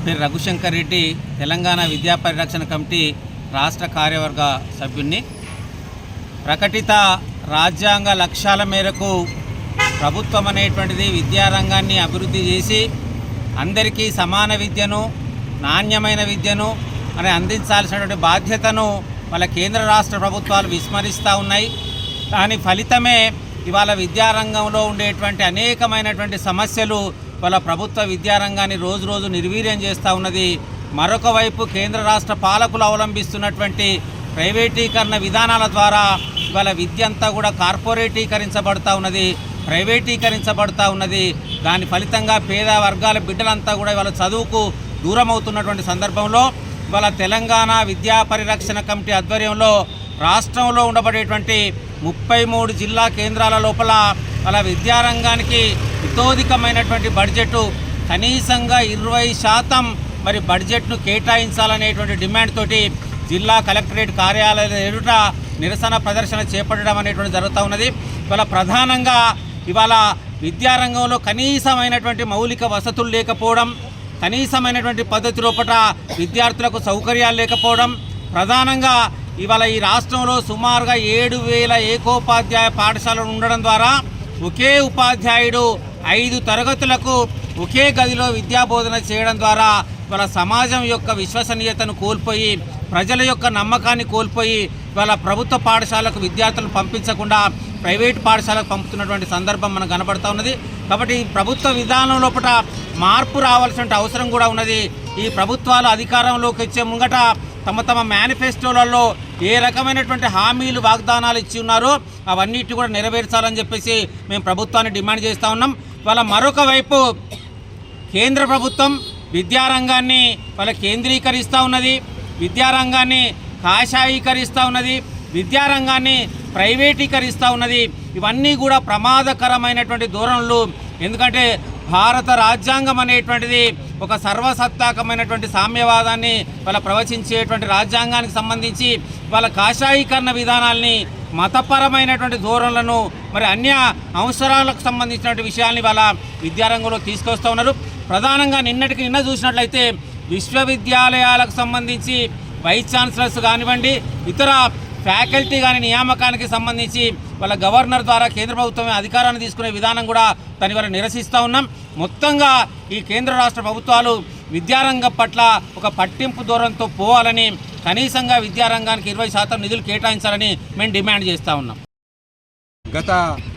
పేరు రఘుశంకర్ రెడ్డి, తెలంగాణ విద్యా పరిరక్షణ కమిటీ రాష్ట్ర కార్యవర్గ సభ్యుణ్ణి. ప్రకటిత రాజ్యాంగ లక్ష్యాల మేరకు ప్రభుత్వం అనేటువంటిది విద్యారంగాన్ని అభివృద్ధి చేసి అందరికీ సమాన విద్యను, నాణ్యమైన విద్యను అందించాల్సినటువంటి బాధ్యతను వాళ్ళ కేంద్ర రాష్ట్ర ప్రభుత్వాలు విస్మరిస్తూ ఉన్నాయి. దాని ఫలితమే ఇవాళ విద్యారంగంలో ఉండేటువంటి అనేకమైనటువంటి సమస్యలు వాళ్ళ ప్రభుత్వ విద్యారంగాన్ని రోజు రోజు నిర్వీర్యం చేస్తూ ఉన్నది. మరొక వైపు కేంద్ర రాష్ట్ర పాలకులు అవలంబిస్తున్నటువంటి ప్రైవేటీకరణ విధానాల ద్వారా ఇవాళ విద్య అంతా కూడా కార్పొరేటీకరించబడుతూ ఉన్నది, ప్రైవేటీకరించబడుతూ ఉన్నది. దాని ఫలితంగా పేద వర్గాల బిడ్డలంతా కూడా ఇవాళ చదువుకు దూరం అవుతున్నటువంటి సందర్భంలో ఇవాళ తెలంగాణ విద్యా పరిరక్షణ కమిటీ ఆధ్వర్యంలో రాష్ట్రంలో ఉండబడేటువంటి 33 జిల్లా కేంద్రాల లోపల వాళ్ళ విద్యారంగానికి ఇతోధికమైనటువంటి బడ్జెట్ కనీసంగా 20% మరి బడ్జెట్ను కేటాయించాలనేటువంటి డిమాండ్ తోటి జిల్లా కలెక్టరేట్ కార్యాలయాల ఎదుట నిరసన ప్రదర్శన చేపట్టడం అనేటువంటి జరుగుతూ ఉన్నది. ఇవాళ ప్రధానంగా ఇవాళ విద్యారంగంలో కనీసమైనటువంటి మౌలిక వసతులు లేకపోవడం, కనీసమైనటువంటి పద్ధతి లోపల విద్యార్థులకు సౌకర్యాలు లేకపోవడం, ప్రధానంగా ఇవాళ ఈ రాష్ట్రంలో సుమారుగా 7,000 ఏకోపాధ్యాయ పాఠశాలలు ఉండడం ద్వారా ఒకే ఉపాధ్యాయుడు 5 తరగతులకు ఒకే గదిలో విద్యాబోధన చేయడం ద్వారా ఇవాళ సమాజం యొక్క విశ్వసనీయతను కోల్పోయి, ప్రజల యొక్క నమ్మకాన్ని కోల్పోయి ఇవాళ ప్రభుత్వ పాఠశాలకు విద్యార్థులను పంపించకుండా ప్రైవేటు పాఠశాలకు పంపుతున్నటువంటి సందర్భం మనకు కనబడుతూ ఉన్నది. కాబట్టి ప్రభుత్వ విధానం లోపల మార్పు రావాల్సిన అవసరం కూడా ఉన్నది. ఈ ప్రభుత్వాలు అధికారంలోకి వచ్చే ముంగట తమ మేనిఫెస్టోలలో ఏ రకమైనటువంటి హామీలు వాగ్దానాలు ఇచ్చి ఉన్నారో అవన్నిటి కూడా నెరవేర్చాలని చెప్పేసి మేము ప్రభుత్వాన్ని డిమాండ్ చేస్తూ ఉన్నాం. వాళ్ళ మరొక వైపు కేంద్ర ప్రభుత్వం విద్యారంగాన్ని వాళ్ళ కేంద్రీకరిస్తూ ఉన్నది, విద్యారంగాన్ని కాషాయీకరిస్తూ ఉన్నది, విద్యారంగాన్ని ప్రైవేటీకరిస్తూ ఉన్నది. ఇవన్నీ కూడా ప్రమాదకరమైనటువంటి ధోరణులు. ఎందుకంటే భారత రాజ్యాంగం అనేటువంటిది ఒక సర్వసత్తాకమైనటువంటి సామ్యవాదాన్ని వాళ్ళ ప్రవచించేటువంటి రాజ్యాంగానికి సంబంధించి వాళ్ళ కాషాయీకరణ విధానాల్ని, మతపరమైనటువంటి ధోరణులను, మరి అన్య అవసరాలకు సంబంధించినటువంటి విషయాల్ని వాళ్ళ విద్యారంగంలో తీసుకొస్తూ ఉన్నారు. ప్రధానంగా నిన్న చూసినట్లయితే విశ్వవిద్యాలయాలకు సంబంధించి వైస్ ఛాన్సలర్స్ కానివ్వండి, ఇతర ఫ్యాకల్టీ కానీ నియామకానికి సంబంధించి వాళ్ళ గవర్నర్ ద్వారా కేంద్ర ప్రభుత్వమే అధికారాన్ని తీసుకునే విధానం కూడా దాని వల్ల నిరసిస్తూ ఉన్నాం. మొత్తంగా ఈ కేంద్ర రాష్ట్ర ప్రభుత్వాలు విద్యారంగం పట్ల ఒక పట్టింపు ధోరణితో పోవాలని, కనీసంగా విద్యారంగానికి 20% నిధులు కేటాయించాలని మేము డిమాండ్ చేస్తూ ఉన్నాం. గత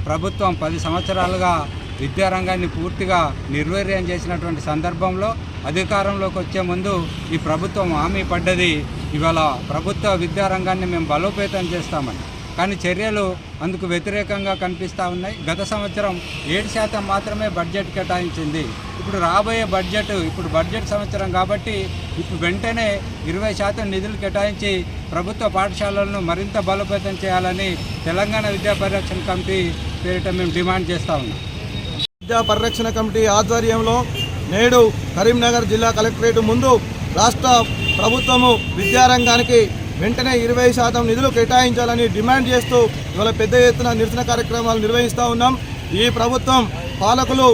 ప్రభుత్వం 10 సంవత్సరాలుగా విద్యారంగాన్ని పూర్తిగా నిర్వీర్యం చేసినటువంటి సందర్భంలో అధికారంలోకి వచ్చే ముందు ఈ ప్రభుత్వం హామీ పడ్డది, ఇవాళ ప్రభుత్వ విద్యారంగాన్ని మేము బలోపేతం చేస్తామని. కానీ చర్యలు అందుకు వ్యతిరేకంగా కనిపిస్తూ ఉన్నాయి. గత సంవత్సరం 7% మాత్రమే బడ్జెట్ కేటాయించింది. ఇప్పుడు రాబోయే బడ్జెట్ సంవత్సరం కాబట్టి ఇప్పుడు వెంటనే 20% నిధులు కేటాయించి ప్రభుత్వ పాఠశాలలను మరింత బలోపేతం చేయాలని తెలంగాణ విద్యా పరిరక్షణ కమిటీ పేరిట మేము డిమాండ్ చేస్తూ ఉన్నాం. విద్యా పరిరక్షణ కమిటీ ఆధ్వర్యంలో నేడు కరీంనగర్ జిల్లా కలెక్టరేట్ ముందు రాష్ట్ర ప్రభుత్వము విద్యారంగానికి వెంటనే 20% నిధులు కేటాయించాలని డిమాండ్ చేస్తూ ఇవాళ పెద్ద ఎత్తున నిరసన కార్యక్రమాలు నిర్వహిస్తూ ఉన్నాం. ఈ ప్రభుత్వం పాలకులు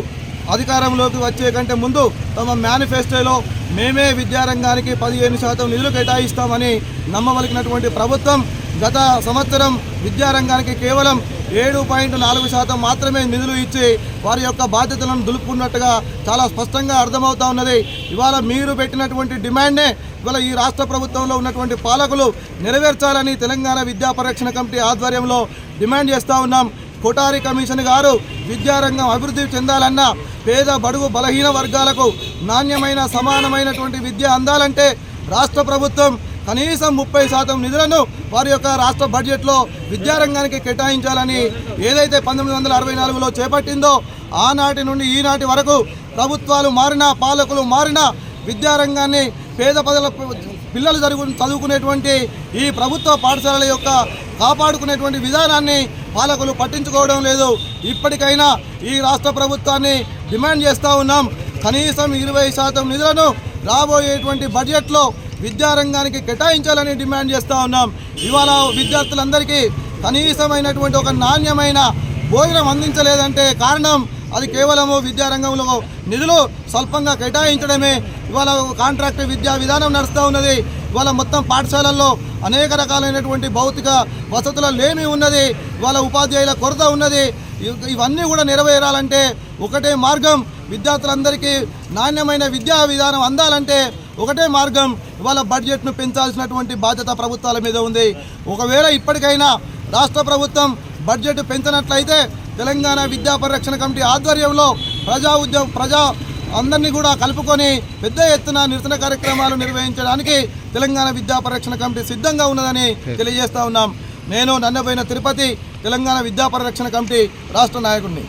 అధికారంలోకి వచ్చే కంటే ముందు తమ మేనిఫెస్టోలో మేమే విద్యారంగానికి 15% నిధులు కేటాయిస్తామని నమ్మవలిగినటువంటి ప్రభుత్వం గత సంవత్సరం విద్యారంగానికి కేవలం 7.4% మాత్రమే నిధులు ఇచ్చి వారి యొక్క బాధ్యతలను దులుపుకున్నట్టుగా చాలా స్పష్టంగా అర్థమవుతా ఉన్నది. ఇవాళ మీరు పెట్టినటువంటి డిమాండ్నే ఇవాళ ఈ రాష్ట్ర ప్రభుత్వంలో ఉన్నటువంటి పాలకులు నెరవేర్చాలని తెలంగాణ విద్యా పరిరక్షణ కమిటీ ఆధ్వర్యంలో డిమాండ్ చేస్తూ ఉన్నాం. కోటారి కమిషన్ గారు విద్యారంగం అభివృద్ధి చెందాలన్నా, పేద బడుగు బలహీన వర్గాలకు నాణ్యమైన సమానమైనటువంటి విద్య అందాలంటే రాష్ట్ర ప్రభుత్వం కనీసం 30% నిధులను వారి యొక్క రాష్ట్ర బడ్జెట్లో విద్యారంగానికి కేటాయించాలని ఏదైతే 1964లో చేపట్టిందో ఆనాటి నుండి ఈనాటి వరకు ప్రభుత్వాలు మారినా, పాలకులు మారినా విద్యారంగాన్ని పేద పిల్లలు చదువుకునేటువంటి ఈ ప్రభుత్వ పాఠశాలల యొక్క కాపాడుకునేటువంటి విధానాన్ని పాలకులు పట్టించుకోవడం లేదు. ఇప్పటికైనా ఈ రాష్ట్ర ప్రభుత్వాన్ని డిమాండ్ చేస్తూ ఉన్నాం. కనీసం 20% నిధులను రాబోయేటువంటి బడ్జెట్లో విద్యారంగానికి కేటాయించాలని డిమాండ్ చేస్తూ ఉన్నాం. ఇవాళ విద్యార్థులందరికీ కనీసమైనటువంటి ఒక నాణ్యమైన భోజనం అందించలేదంటే కారణం అది కేవలము విద్యారంగంలో నిధులు స్వల్పంగా కేటాయించడమే. ఇవాళ కాంట్రాక్ట్ విద్యా విధానం నడుస్తూ ఉన్నది. ఇవాళ మొత్తం పాఠశాలల్లో అనేక రకాలైనటువంటి భౌతిక వసతుల లేమి ఉన్నది. ఇవాళ ఉపాధ్యాయుల కొరత ఉన్నది. ఇవన్నీ కూడా నెరవేరాలంటే ఒకటే మార్గం, విద్యార్థులందరికీ నాణ్యమైన విద్యా విధానం అందాలంటే ఒకటే మార్గం. ఇవాళ బడ్జెట్ను పెంచాల్సినటువంటి బాధ్యత ప్రభుత్వాల మీద ఉంది. ఒకవేళ ఇప్పటికైనా రాష్ట్ర ప్రభుత్వం బడ్జెట్ పెంచినట్లయితే తెలంగాణ విద్యా పరిరక్షణ కమిటీ ఆధ్వర్యంలో ప్రజా అందరినీ కూడా కలుపుకొని పెద్ద ఎత్తున నిరసన కార్యక్రమాలు నిర్వహించడానికి తెలంగాణ విద్యా పరిరక్షణ కమిటీ సిద్ధంగా ఉన్నదని తెలియజేస్తా ఉన్నాం. నేను నన్నబోయిన తిరుపతి తెలంగాణ విద్యా పరిరక్షణ కమిటీ రాష్ట్ర నాయకుడిని.